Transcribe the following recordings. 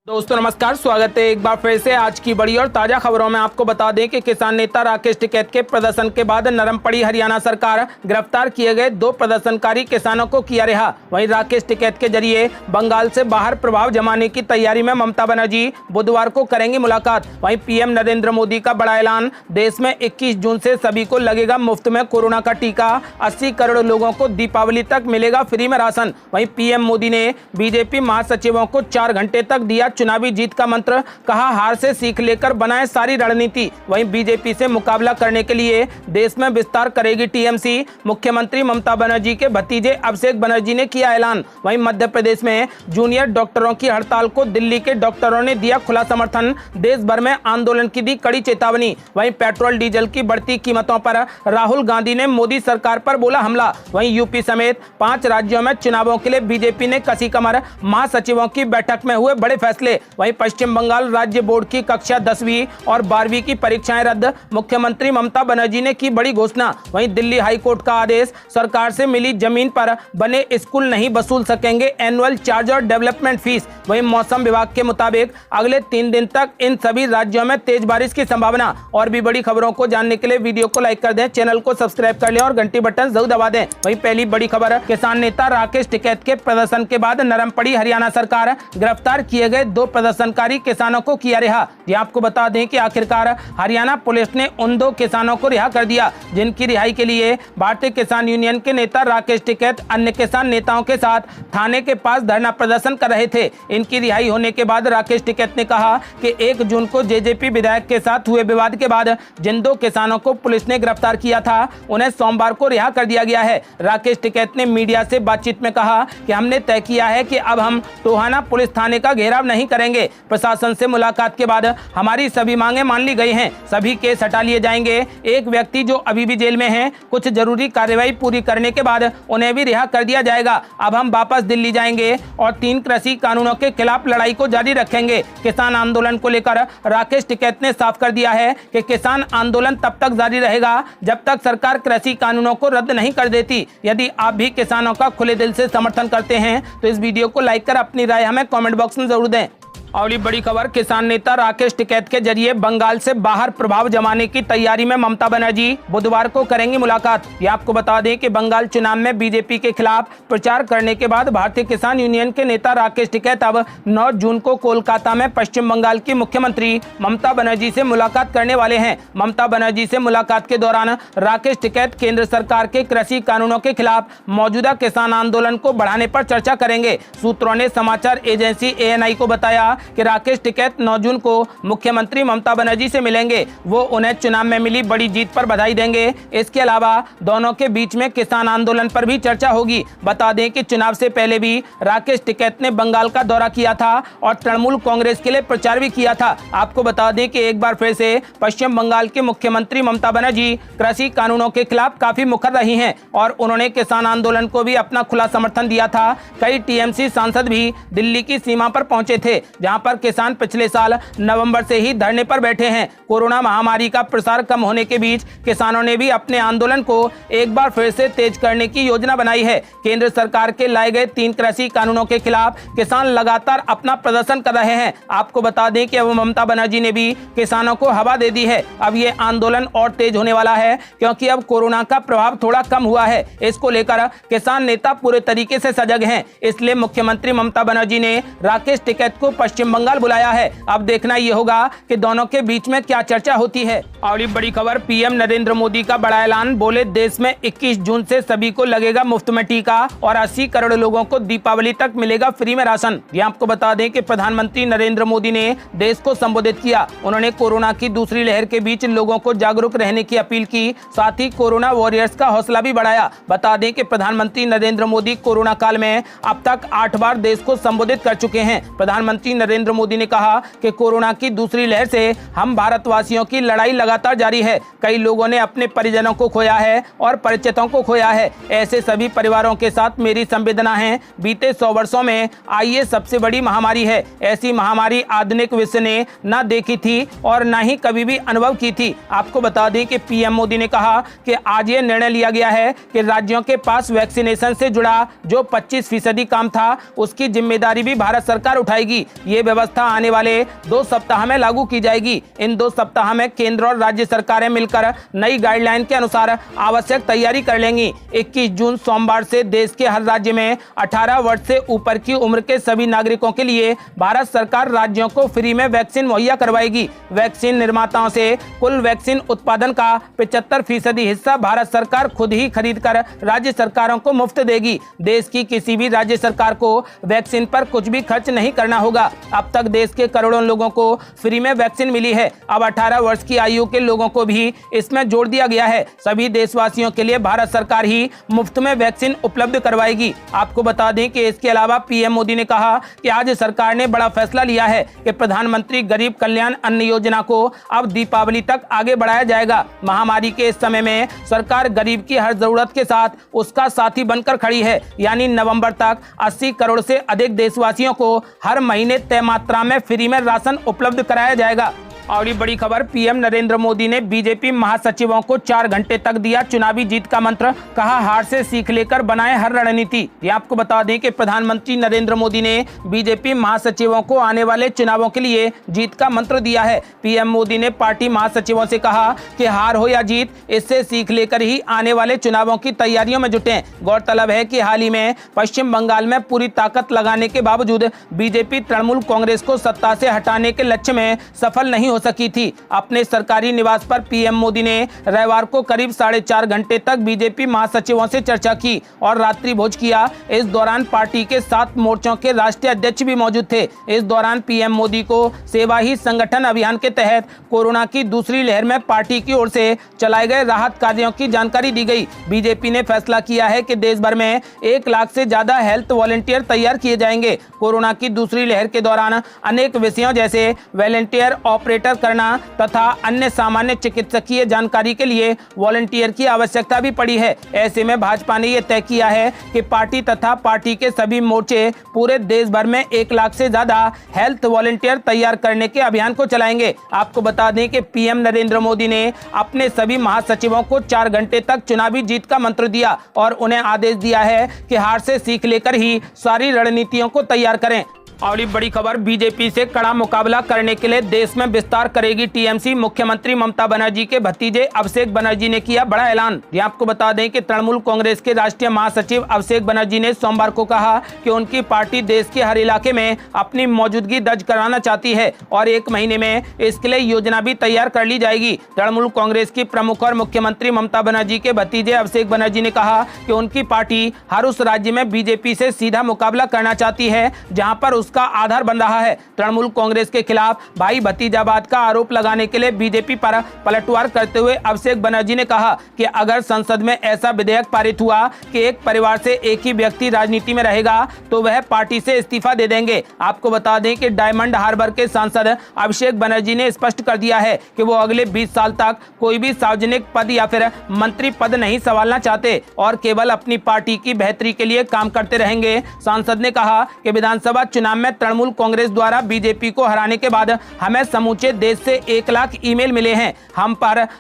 दोस्तों नमस्कार, स्वागत है एक बार फिर से आज की बड़ी और ताजा खबरों में। आपको बता दें कि किसान नेता राकेश टिकैत के प्रदर्शन के बाद नरम पड़ी हरियाणा सरकार। गिरफ्तार किए गए 2 प्रदर्शनकारी किसानों को किया रिहा। वहीं राकेश टिकैत के जरिए बंगाल से बाहर प्रभाव जमाने की तैयारी में ममता बनर्जी बुधवार को करेंगी मुलाकात। वहीं पीएम नरेंद्र मोदी का बड़ा ऐलान, देश में 21 जून से सभी को लगेगा मुफ्त में कोरोना का टीका। 80 करोड़ लोगों को दीपावली तक मिलेगा फ्री में राशन। वहीं पीएम मोदी ने बीजेपी महासचिवों को 4 घंटे तक दिया चुनावी जीत का मंत्र। कहा, हार से सीख लेकर बनाए सारी रणनीति। वहीं बीजेपी से मुकाबला करने के लिए देश में विस्तार करेगी टीएमसी। मुख्यमंत्री ममता बनर्जी के भतीजे अभिषेक बनर्जी ने किया ऐलान। वहीं मध्य प्रदेश में जूनियर डॉक्टरों की हड़ताल को दिल्ली के डॉक्टरों ने दिया खुला समर्थन। देश भर में आंदोलन की दी कड़ी चेतावनी। वहीं पेट्रोल डीजल की बढ़ती कीमतों पर राहुल गांधी ने मोदी सरकार पर बोला हमला। वहीं यूपी समेत 5 राज्यों में चुनावों के लिए बीजेपी ने कसी कमर। महासचिवों की बैठक में हुए बड़े फैसले। वहीं पश्चिम बंगाल राज्य बोर्ड की कक्षा 10वीं और 12वीं की परीक्षाएं रद्द। मुख्यमंत्री ममता बनर्जी ने की बड़ी घोषणा। वहीं दिल्ली हाईकोर्ट का आदेश, सरकार से मिली जमीन पर बने स्कूल नहीं वसूल सकेंगे एनुअल चार्ज और डेवलपमेंट फीस। वहीं मौसम विभाग के मुताबिक अगले 3 दिन तक इन सभी राज्यों में तेज बारिश की संभावना। और भी बड़ी खबरों को जानने के लिए वीडियो को लाइक कर दें, चैनल को सब्सक्राइब कर लें और घंटी बटन जरूर दबा दें। वहीं पहली बड़ी खबर, किसान नेता राकेश टिकैत के प्रदर्शन के बाद नरम पड़ी हरियाणा सरकार। गिरफ्तार किए गए 2 प्रदर्शनकारी किसानों को किया रिहा। ये आपको बता दें कि आखिरकार हरियाणा पुलिस ने उन 2 किसानों को रिहा कर दिया जिनकी रिहाई के लिए भारतीय किसान यूनियन के नेता राकेश टिकैत अन्य किसान नेताओं के साथ थाने के पास धरना प्रदर्शन कर रहे थे। इनकी रिहाई होने के बाद राकेश टिकैत ने कहा कि 1 जून को जेजेपी विधायक के साथ हुए विवाद के बाद जिन 2 किसानों को पुलिस ने गिरफ्तार किया था उन्हें सोमवार को रिहा कर दिया गया है। राकेश टिकैत ने मीडिया से बातचीत में कहा कि हमने तय किया है कि अब हम टोहाना पुलिस थाने का घेराव नहीं करेंगे। प्रशासन से मुलाकात के बाद हमारी सभी मांगे मान ली गई हैं। सभी केस हटा लिए जाएंगे। एक व्यक्ति जो अभी भी जेल में हैं, कुछ जरूरी कार्यवाही पूरी करने के बाद उन्हें भी रिहा कर दिया जाएगा। अब हम वापस दिल्ली जाएंगे और 3 कृषि कानूनों के खिलाफ लड़ाई को जारी रखेंगे। किसान आंदोलन को लेकर राकेश टिकैत ने साफ कर दिया है कि किसान आंदोलन तब तक जारी रहेगा जब तक सरकार कृषि कानूनों को रद्द नहीं कर देती। यदि आप भी किसानों का खुले दिल से समर्थन करते हैं तो इस वीडियो को लाइक कर अपनी राय हमें कमेंट बॉक्स में जरूर दें। अगली बड़ी खबर, किसान नेता राकेश टिकैत के जरिए बंगाल से बाहर प्रभाव जमाने की तैयारी में ममता बनर्जी बुधवार को करेंगी मुलाकात। ये आपको बता दें कि बंगाल चुनाव में बीजेपी के खिलाफ प्रचार करने के बाद भारतीय किसान यूनियन के नेता राकेश टिकैत अब 9 जून को कोलकाता में पश्चिम बंगाल की मुख्यमंत्री ममता बनर्जी से मुलाकात करने वाले हैं। ममता बनर्जी से मुलाकात के दौरान राकेश टिकैत केंद्र सरकार के कृषि कानूनों के खिलाफ मौजूदा किसान आंदोलन को बढ़ाने पर चर्चा करेंगे। सूत्रों ने समाचार एजेंसी ANI को बताया कि राकेश टिकैत 9 जून को मुख्यमंत्री ममता बनर्जी से मिलेंगे। वो उन्हें चुनाव में मिली बड़ी जीत पर बधाई देंगे। इसके अलावा दोनों के बीच में किसान आंदोलन पर भी चर्चा होगी। बता दें कि चुनाव से पहले भी राकेश टिकैत ने बंगाल का दौरा किया था और तृणमूल कांग्रेस के लिए प्रचार भी किया था। आपको बता दें कि एक बार फिर से पश्चिम बंगाल के मुख्यमंत्री ममता बनर्जी कृषि कानूनों के खिलाफ काफी मुखर रही हैं और उन्होंने किसान आंदोलन को भी अपना खुला समर्थन दिया था। कई टीएमसी सांसद भी दिल्ली की सीमा पर पहुंचे थे, जहां पर किसान पिछले साल नवंबर से ही धरने पर बैठे हैं। कोरोना महामारी का प्रसार कम होने के बीच किसानों ने भी अपने आंदोलन को एक बार फिर से तेज करने की योजना बनाई है। केंद्र सरकार के लाए गए 3 कृषि कानूनों के खिलाफ किसान लगातार अपना प्रदर्शन कर रहे हैं। आपको बता दें कि अब ममता बनर्जी ने भी किसानों को हवा दे दी है। अब ये आंदोलन और तेज होने वाला है क्योंकि अब कोरोना का प्रभाव थोड़ा कम हुआ है। इसको लेकर किसान नेता पूरे तरीके से सजग हैं। इसलिए मुख्यमंत्री ममता बनर्जी ने राकेश टिकैत को पश्चिम बंगाल बुलाया है। अब देखना यह होगा कि दोनों के बीच में क्या चर्चा होती है। अगली बड़ी खबर, पीएम नरेंद्र मोदी का बड़ा ऐलान। बोले, देश में 21 जून से सभी को लगेगा मुफ्त में टीका और 80 करोड़ लोगों को दीपावली तक मिलेगा फ्री में राशन। ये आपको बता दें कि प्रधानमंत्री नरेंद्र मोदी ने देश को संबोधित किया। उन्होंने कोरोना की दूसरी लहर के बीच लोगों को जागरूक रहने की अपील की, साथ ही कोरोना वॉरियर्स का हौसला भी बढ़ाया। बता दें कि प्रधानमंत्री नरेंद्र मोदी कोरोना काल में अब तक 8 बार देश को संबोधित कर चुके हैं। प्रधानमंत्री नरेंद्र मोदी ने कहा कि कोरोना की दूसरी लहर से हम भारतवासियों की लड़ाई लगातार जारी है। कई लोगों ने अपने परिजनों को खोया है और परिचितों को खोया है। ऐसे सभी परिवारों के साथ मेरी संवेदना है। बीते 100 वर्षों में आई ये सबसे बड़ी महामारी है। ऐसी महामारी आधुनिक विश्व ने न देखी थी और न ही कभी भी अनुभव की थी। आपको बता दें कि पीएम मोदी ने कहा कि आज ये निर्णय लिया गया है कि राज्यों के पास वैक्सीनेशन से जुड़ा जो 25% काम था उसकी जिम्मेदारी भी भारत सरकार उठाएगी। ये ये व्यवस्था आने वाले 2 सप्ताह में लागू की जाएगी। इन 2 सप्ताह में केंद्र और राज्य सरकारें मिलकर नई गाइडलाइन के अनुसार आवश्यक तैयारी कर लेंगी। 21 जून सोमवार से देश के हर राज्य में 18 वर्ष से ऊपर की उम्र के सभी नागरिकों के लिए भारत सरकार राज्यों को फ्री में वैक्सीन मुहैया करवाएगी। वैक्सीन निर्माताओं से कुल वैक्सीन उत्पादन का 75% हिस्सा भारत सरकार खुद ही खरीद कर राज्य सरकारों को मुफ्त देगी। देश की किसी भी राज्य सरकार को वैक्सीन पर कुछ भी खर्च नहीं करना होगा। अब तक देश के करोड़ों लोगों को फ्री में वैक्सीन मिली है। अब 18 वर्ष की आयु के लोगों को भी इसमें जोड़ दिया गया है। सभी देशवासियों के लिए भारत सरकार ही मुफ्त में वैक्सीन उपलब्ध करवाएगी। आपको बता दें कि इसके अलावा पीएम मोदी ने कहा कि आज सरकार ने बड़ा फैसला लिया है कि प्रधानमंत्री गरीब कल्याण अन्न योजना को अब दीपावली तक आगे बढ़ाया जाएगा। महामारी के इस समय में सरकार गरीब की हर जरूरत के साथ उसका साथी बनकर खड़ी है। यानी नवंबर तक 80 करोड़ से अधिक देशवासियों को हर महीने तय मात्रा में फ्री में राशन उपलब्ध कराया जाएगा। और ये बड़ी खबर, पीएम नरेंद्र मोदी ने बीजेपी महासचिवों को 4 घंटे तक दिया चुनावी जीत का मंत्र। कहा, हार से सीख लेकर बनाए हर रणनीति। ये आपको बता दें कि प्रधानमंत्री नरेंद्र मोदी ने बीजेपी महासचिवों को आने वाले चुनावों के लिए जीत का मंत्र दिया है। पीएम मोदी ने पार्टी महासचिवों से कहा कि हार हो या जीत, इससे सीख लेकर ही आने वाले चुनावों की तैयारियों में जुटें। गौरतलब है कि हाल ही में पश्चिम बंगाल में पूरी ताकत लगाने के बावजूद बीजेपी तृणमूल कांग्रेस को सत्ता से हटाने के लक्ष्य में सफल नहीं हो सकी थी। अपने सरकारी निवास पर पीएम मोदी ने रविवार को करीब 4.5 घंटे तक बीजेपी महासचिवों से चर्चा की और रात्रि भोज किया। इस दौरान पार्टी के 7 मोर्चों के राष्ट्रीय अध्यक्ष भी मौजूद थे। इस दौरान पीएम मोदी को सेवा ही संगठन अभियान के तहत कोरोना की दूसरी लहर में पार्टी की ओर से चलाए गए राहत कार्यों की जानकारी दी गई। बीजेपी ने फैसला किया है कि देश भर में 1 लाख से ज्यादा हेल्थ वॉलंटियर तैयार किए जाएंगे। कोरोना की दूसरी लहर के दौरान अनेक विषयों जैसे वॉलंटियर ऑपरेटर करना तथा अन्य सामान्य चिकित्सकीय जानकारी के लिए वॉलंटियर की आवश्यकता भी पड़ी है। ऐसे में भाजपा ने यह तय किया है कि पार्टी तथा पार्टी के सभी मोर्चे पूरे देश भर में 1 लाख से ज्यादा हेल्थ वॉलंटियर तैयार करने के अभियान को चलाएंगे। आपको बता दें कि पीएम नरेंद्र मोदी ने अपने सभी महासचिवों को 4 घंटे तक चुनावी जीत का मंत्र दिया और उन्हें आदेश दिया है कि हार से सीख लेकर ही सारी रणनीतियों को तैयार करें। और ये बड़ी खबर, बीजेपी से कड़ा मुकाबला करने के लिए देश में विस्तार करेगी टीएमसी। मुख्यमंत्री ममता बनर्जी के भतीजे अभिषेक बनर्जी ने किया बड़ा ऐलान। ये आपको बता दें कि तृणमूल कांग्रेस के राष्ट्रीय महासचिव अभिषेक बनर्जी ने सोमवार को कहा कि उनकी पार्टी देश के हर इलाके में अपनी मौजूदगी दर्ज कराना चाहती है और 1 महीने में इसके लिए योजना भी तैयार कर ली जाएगी। तृणमूल कांग्रेस की प्रमुख और मुख्यमंत्री ममता बनर्जी के भतीजे अभिषेक बनर्जी ने कहा कि उनकी पार्टी हर उस राज्य में बीजेपी से सीधा मुकाबला करना चाहती है जहां पर का आधार बन रहा है। तृणमूल कांग्रेस के खिलाफ भाई भतीजावाद का आरोप लगाने के लिए बीजेपी पर पलटवार करते हुए अभिषेक बनर्जी ने कहा कि अगर संसद में ऐसा विधेयक पारित हुआ कि एक परिवार से एक ही व्यक्ति राजनीति में रहेगा तो वह पार्टी से इस्तीफा दे देंगे। आपको बता दें कि डायमंड हार्बर के सांसद अभिषेक बनर्जी ने स्पष्ट कर दिया है कि वो अगले 20 साल तक कोई भी सार्वजनिक पद या फिर मंत्री पद नहीं संभालना चाहते और केवल अपनी पार्टी की बेहतरी के लिए काम करते रहेंगे। सांसद ने कहा कि विधानसभा चुनाव में तृणमूल कांग्रेस द्वारा बीजेपी को हराने के बाद हमें समूचे देश से 1 लाख ईमेल मिले हैं।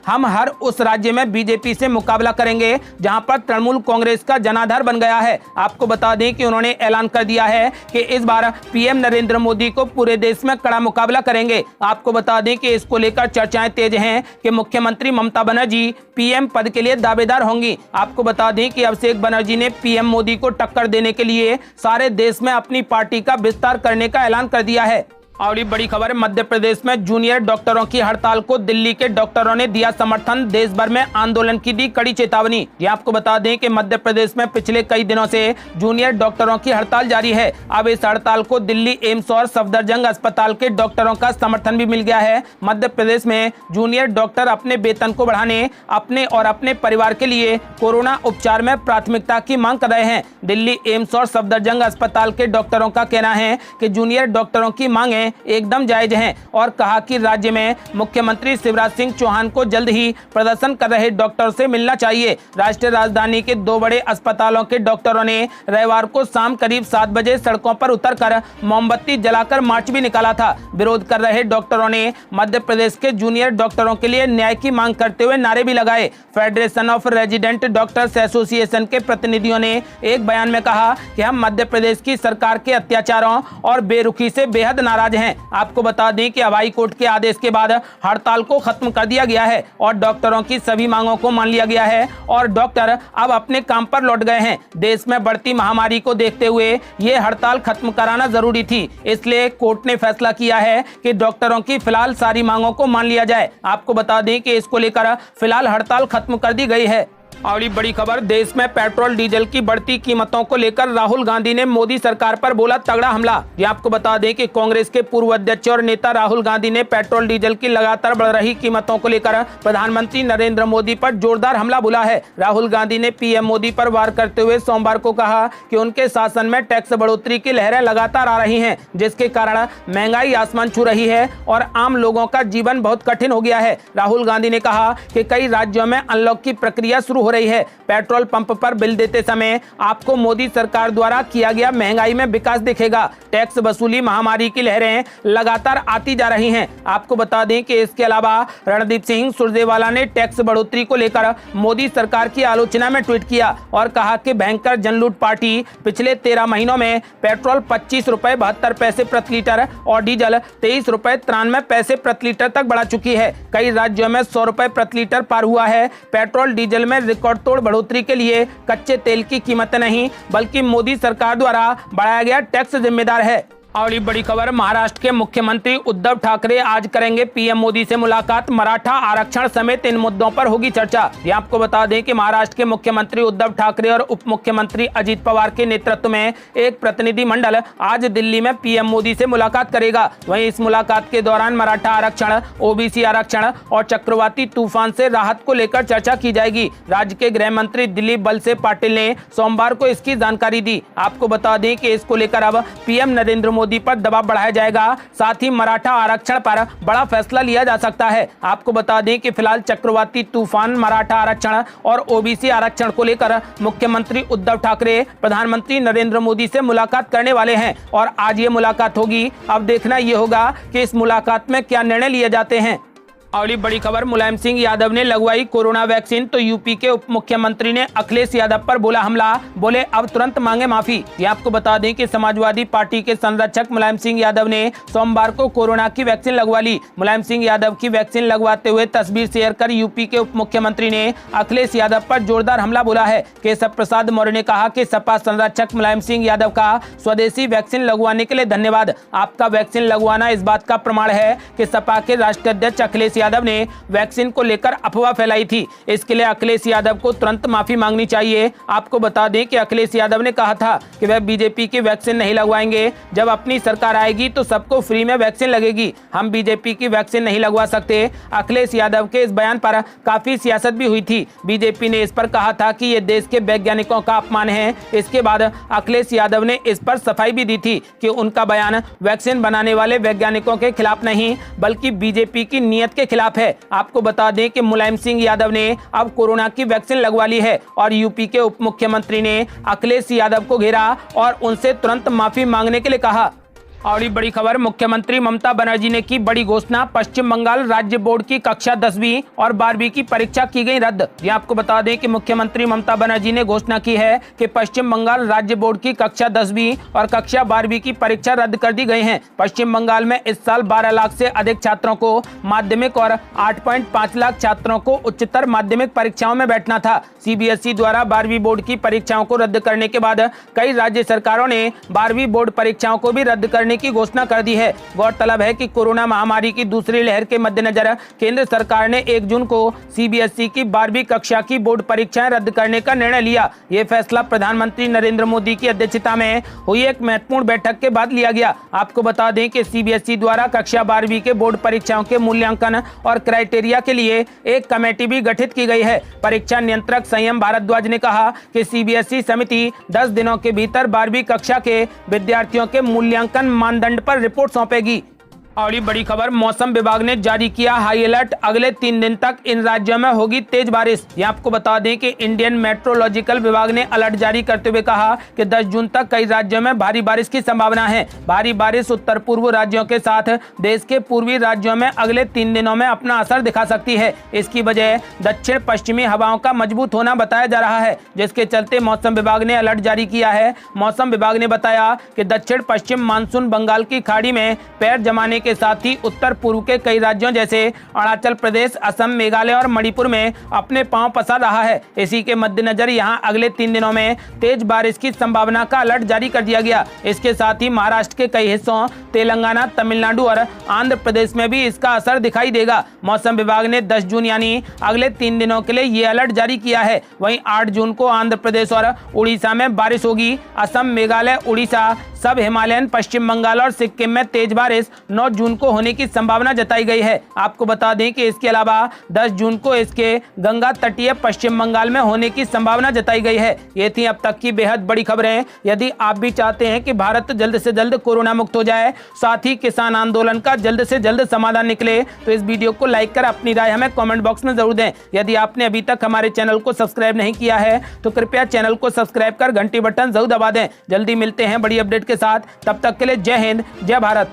हम हर उस राज्य में बीजेपी से मुकाबला करेंगे जहां पर तृणमूल कांग्रेस का जनाधार बन गया है। आपको बता दें कि उन्होंने ऐलान कर दिया है कि इस बार पीएम नरेंद्र मोदी को पूरे देश में कड़ा मुकाबला करेंगे। आपको बता दें कि इसको लेकर चर्चाएं तेज हैं कि मुख्यमंत्री ममता बनर्जी पीएम पद के लिए दावेदार होंगी। आपको बता दें कि अभिषेक बनर्जी ने पीएम मोदी को टक्कर देने के लिए सारे देश में अपनी पार्टी का विस्तार करने का ऐलान कर दिया है। और ये बड़ी खबर है, मध्य प्रदेश में जूनियर डॉक्टरों की हड़ताल को दिल्ली के डॉक्टरों ने दिया समर्थन। देश भर में आंदोलन की दी कड़ी चेतावनी। ये आपको बता दें कि मध्य प्रदेश में पिछले कई दिनों से जूनियर डॉक्टरों की हड़ताल जारी है। अब इस हड़ताल को दिल्ली एम्स और सफदरजंग अस्पताल के डॉक्टरों का समर्थन भी मिल गया है। मध्य प्रदेश में जूनियर डॉक्टर अपने वेतन को बढ़ाने, अपने और अपने परिवार के लिए कोरोना उपचार में प्राथमिकता की मांग कर रहे हैं। दिल्ली एम्स और सफदरजंग अस्पताल के डॉक्टरों का कहना है कि जूनियर डॉक्टरों की मांगे एकदम जायज हैं और कहा कि राज्य में मुख्यमंत्री शिवराज सिंह चौहान को जल्द ही प्रदर्शन कर रहे डॉक्टरों से मिलना चाहिए। राष्ट्रीय राजधानी के 2 बड़े अस्पतालों के डॉक्टरों ने रविवार को शाम करीब 7 बजे सड़कों पर उतरकर मोमबत्ती जलाकर मार्च भी निकाला था। विरोध कर रहे डॉक्टरों ने मध्य प्रदेश के जूनियर डॉक्टरों के लिए न्याय की मांग करते हुए नारे भी लगाए। Federation of resident doctors association के प्रतिनिधियों ने एक बयान में कहा कि हम मध्य प्रदेश की सरकार के अत्याचारों और बेरुखी से बेहद नाराज नाराज हैं। आपको बता दें कि अब हाई कोर्ट के आदेश के बाद हड़ताल को खत्म कर दिया गया है और डॉक्टरों की सभी मांगों को मान लिया गया है और डॉक्टर अब अपने काम पर लौट गए हैं। देश में बढ़ती महामारी को देखते हुए ये हड़ताल खत्म कराना जरूरी थी, इसलिए कोर्ट ने फैसला किया है कि डॉक्टरों की फिलहाल सारी मांगों को मान लिया जाए। आपको बता दें कि इसको लेकर फिलहाल हड़ताल खत्म कर दी गई है। और बड़ी खबर, देश में पेट्रोल डीजल की बढ़ती कीमतों को लेकर राहुल गांधी ने मोदी सरकार पर बोला तगड़ा हमला। ये आपको बता दें कि कांग्रेस के पूर्व अध्यक्ष और नेता राहुल गांधी ने पेट्रोल डीजल की लगातार बढ़ रही कीमतों को लेकर प्रधानमंत्री नरेंद्र मोदी पर जोरदार हमला बोला है। राहुल गांधी ने पीएम मोदी पर वार करते हुए सोमवार को कहा कि उनके शासन में टैक्स बढ़ोतरी की लहरें लगातार आ रही हैं, जिसके कारण महंगाई आसमान छू रही है और आम लोगों का जीवन बहुत कठिन हो गया है। राहुल गांधी ने कहा कि कई राज्यों में अनलॉक की प्रक्रिया शुरू हो रही है। पेट्रोल पंप पर बिल देते समय आपको मोदी सरकार द्वारा किया गया महंगाई में विकास दिखेगा। टैक्स वसूली महामारी की लहरें लगातार आती जा रही हैं। आपको बता दें कि इसके अलावा रणदीप सिंह सुरजेवाला ने टैक्स बढ़ोतरी को लेकर मोदी सरकार की आलोचना में ट्वीट किया और कहा कि भयंकर जनलूट पार्टी पिछले 13 महीनों में पेट्रोल 25 रुपए 72 पैसे प्रति लीटर और डीजल 23 रुपए 93 पैसे प्रति लीटर तक बढ़ा चुकी है। कई राज्यों में 100 रुपए प्रति लीटर पार हुआ है। पेट्रोल डीजल में रिकॉर्ड तोड़ बढ़ोतरी के लिए कच्चे तेल की कीमत नहीं बल्कि मोदी सरकार द्वारा बढ़ाया गया टैक्स जिम्मेदार है। और बड़ी खबर, महाराष्ट्र के मुख्यमंत्री उद्धव ठाकरे आज करेंगे पीएम मोदी से मुलाकात। मराठा आरक्षण समेत इन मुद्दों पर होगी चर्चा। ये आपको बता दें कि महाराष्ट्र के मुख्यमंत्री उद्धव ठाकरे और उप मुख्यमंत्री अजित पवार के नेतृत्व में एक प्रतिनिधि मंडल आज दिल्ली में पीएम मोदी से मुलाकात करेगा। वहीं इस मुलाकात के दौरान मराठा आरक्षण, ओबीसी आरक्षण और चक्रवाती तूफान से राहत को लेकर चर्चा की जाएगी। राज्य के गृह मंत्री दिलीप वलसे पाटिल ने सोमवार को इसकी जानकारी दी। आपको बता दें कि इसको लेकर अब पीएम नरेंद्र मोदी पर दबाव बढ़ाया जाएगा, साथ ही मराठा आरक्षण पर बड़ा फैसला लिया जा सकता है। आपको बता दें कि फिलहाल चक्रवाती तूफान, मराठा आरक्षण और ओबीसी आरक्षण को लेकर मुख्यमंत्री उद्धव ठाकरे प्रधानमंत्री नरेंद्र मोदी से मुलाकात करने वाले हैं और आज ये मुलाकात होगी। अब देखना ये होगा कि इस मुलाकात में क्या निर्णय लिए जाते हैं। और बड़ी खबर, मुलायम सिंह यादव ने लगवाई कोरोना वैक्सीन तो यूपी के उप मुख्यमंत्री ने अखिलेश यादव पर बोला हमला, बोले अब तुरंत मांगे माफी। ये आपको बता दें कि समाजवादी पार्टी के संरक्षक मुलायम सिंह यादव ने सोमवार को कोरोना की वैक्सीन लगवा ली। मुलायम सिंह यादव की वैक्सीन लगवाते हुए तस्वीर शेयर कर यूपी के उप मुख्यमंत्री ने अखिलेश यादव पर जोरदार हमला बोला है। केशव प्रसाद मौर्य ने कहा कि सपा संरक्षक मुलायम सिंह यादव का स्वदेशी वैक्सीन लगवाने के लिए धन्यवाद। आपका वैक्सीन लगवाना इस बात का प्रमाण है कि सपा के राष्ट्रीय अध्यक्ष अखिलेश यादव ने वैक्सीन को लेकर अफवाह फैलाई थी। इसके लिए अखिलेश यादव को तुरंत माफी मांगनी चाहिए। आपको बता दें कि अखिलेश यादव ने कहा था कि वह बीजेपी की वैक्सीन नहीं लगवाएंगे। जब अपनी सरकार आएगी तो सबको फ्री में वैक्सीन लगेगी, हम बीजेपी की वैक्सीन नहीं लगवा सकते। अखिलेश यादव के इस बयान पर काफी सियासत भी हुई थी। बीजेपी ने इस पर कहा था कि ये देश के वैज्ञानिकों का अपमान है। इसके बाद अखिलेश यादव ने इस पर सफाई भी दी थी कि उनका बयान वैक्सीन बनाने वाले वैज्ञानिकों के खिलाफ नहीं बल्कि बीजेपी की नीयत के खिलाफ है। आपको बता दें कि मुलायम सिंह यादव ने अब कोरोना की वैक्सीन लगवा ली है और यूपी के उप मुख्यमंत्री ने अखिलेश यादव को घेरा और उनसे तुरंत माफी मांगने के लिए कहा। और बड़ी खबर, मुख्यमंत्री ममता बनर्जी ने की बड़ी घोषणा। पश्चिम बंगाल राज्य बोर्ड की कक्षा 10वीं और 12वीं की परीक्षा की गई रद्द। ये आपको बता दें कि मुख्यमंत्री ममता बनर्जी ने घोषणा की है कि पश्चिम बंगाल राज्य बोर्ड की कक्षा 10वीं और कक्षा 12वीं की परीक्षा रद्द कर दी गई है। पश्चिम बंगाल में इस साल 12 लाख से अधिक छात्रों को माध्यमिक और 8.5 लाख छात्रों को उच्चतर माध्यमिक परीक्षाओं में बैठना था। सीबीएसई द्वारा 12वीं बोर्ड की परीक्षाओं को रद्द करने के बाद कई राज्य सरकारों ने 12वीं बोर्ड परीक्षाओं को भी रद्द करने की घोषणा कर दी है। गौरतलब है कि कोरोना महामारी की दूसरी लहर के मद्देनजर केंद्र सरकार ने 1 जून को सीबीएसई की 12वीं कक्षा की बोर्ड परीक्षाएं रद्द करने का निर्णय लिया। ये फैसला प्रधानमंत्री नरेंद्र मोदी की अध्यक्षता में हुई एक महत्वपूर्ण बैठक के बाद लिया गया। आपको बता दें कि सीबीएसई द्वारा कक्षा 12वीं के बोर्ड परीक्षाओं के मूल्यांकन और क्राइटेरिया के लिए एक कमेटी भी गठित की गई है। परीक्षा नियंत्रक संयम भारद्वाज ने कहा कि सीबीएसई समिति 10 दिनों के भीतर 12वीं कक्षा के विद्यार्थियों के मूल्यांकन मानदंड पर रिपोर्ट सौंपेगी। और ये बड़ी खबर, मौसम विभाग ने जारी किया हाई अलर्ट, अगले 3 दिन तक इन राज्यों में होगी तेज बारिश। ये आपको बता दें कि इंडियन मेट्रोलॉजिकल विभाग ने अलर्ट जारी करते हुए कहा कि 10 जून तक कई राज्यों में भारी बारिश की संभावना है। भारी बारिश उत्तर पूर्व राज्यों के साथ देश के पूर्वी राज्यों में अगले 3 दिनों में अपना असर दिखा सकती है। इसकी वजह दक्षिण पश्चिमी हवाओं का मजबूत होना बताया जा रहा है, जिसके चलते मौसम विभाग ने अलर्ट जारी किया है। मौसम विभाग ने बताया कि दक्षिण पश्चिम मानसून बंगाल की खाड़ी में पैर जमाने के साथ ही उत्तर पूर्व के कई राज्यों जैसे अरुणाचल प्रदेश, असम, मेघालय और मणिपुर में अपने पांव पसार रहा है। इसी के मद्देनजर यहां अगले 3 दिनों में तेज बारिश की संभावना का अलर्ट जारी कर दिया गया। इसके साथ ही महाराष्ट्र के कई हिस्सों, तेलंगाना, तमिलनाडु और आंध्र प्रदेश में भी इसका असर दिखाई देगा। मौसम विभाग ने 10 जून यानी अगले 3 दिनों के लिए ये अलर्ट जारी किया है। वहीं 8 जून को आंध्र प्रदेश और उड़ीसा में बारिश होगी। असम, मेघालय, उड़ीसा, सब हिमालयन, पश्चिम बंगाल और सिक्किम में तेज बारिश 9 जून को होने की संभावना जताई गई है। आपको बता दें कि इसके अलावा 10 जून को इसके गंगा तटीय पश्चिम बंगाल में होने की संभावना जताई गई है। ये थी अब तक की बेहद बड़ी खबरें। यदि आप भी चाहते हैं कि भारत जल्द से जल्द कोरोना मुक्त हो जाए, साथ ही किसान आंदोलन का जल्द से जल्द समाधान निकले, तो इस वीडियो को लाइक कर अपनी राय हमें कमेंट बॉक्स में जरूर दें। यदि आपने अभी तक हमारे चैनल को सब्सक्राइब नहीं किया है तो कृपया चैनल को सब्सक्राइब कर घंटी बटन जरूर दबा दें। जल्दी मिलते हैं बड़ी अपडेट के साथ, तब तक के लिए जय हिंद, जय भारत।